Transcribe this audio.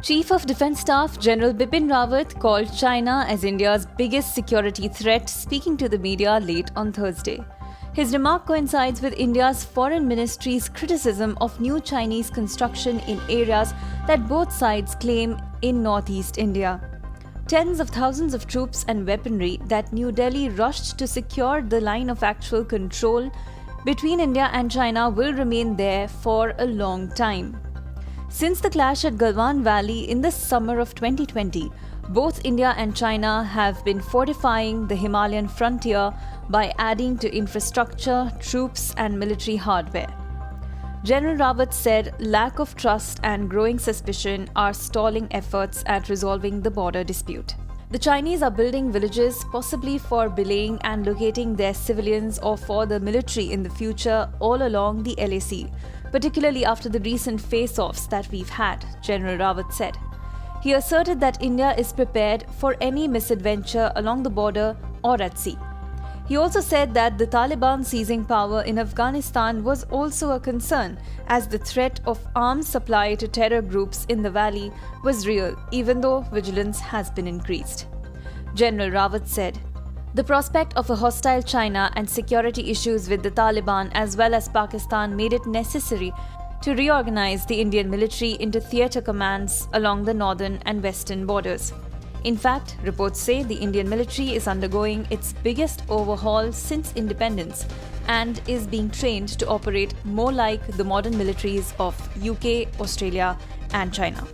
Chief of Defence Staff General Bipin Rawat called China as India's biggest security threat, speaking to the media late on Thursday. His remark coincides with India's Foreign Ministry's criticism of new Chinese construction in areas that both sides claim in northeast India. Tens of thousands of troops and weaponry that New Delhi rushed to secure the line of actual control between India and China will remain there for a long time. Since the clash at Galwan Valley in the summer of 2020, both India and China have been fortifying the Himalayan frontier by adding to infrastructure, troops, and military hardware. General Rawat said lack of trust and growing suspicion are stalling efforts at resolving the border dispute. The Chinese are building villages, possibly for belaying and locating their civilians or for the military in the future, all along the LAC, particularly after the recent face-offs that we've had, General Rawat said. He asserted that India is prepared for any misadventure along the border or at sea. He also said that the Taliban seizing power in Afghanistan was also a concern, as the threat of arms supply to terror groups in the valley was real, even though vigilance has been increased. General Rawat said, "The prospect of a hostile China and security issues with the Taliban as well as Pakistan made it necessary to reorganize the Indian military into theatre commands along the northern and western borders. In fact, reports say the Indian military is undergoing its biggest overhaul since independence and is being trained to operate more like the modern militaries of UK, Australia, and China."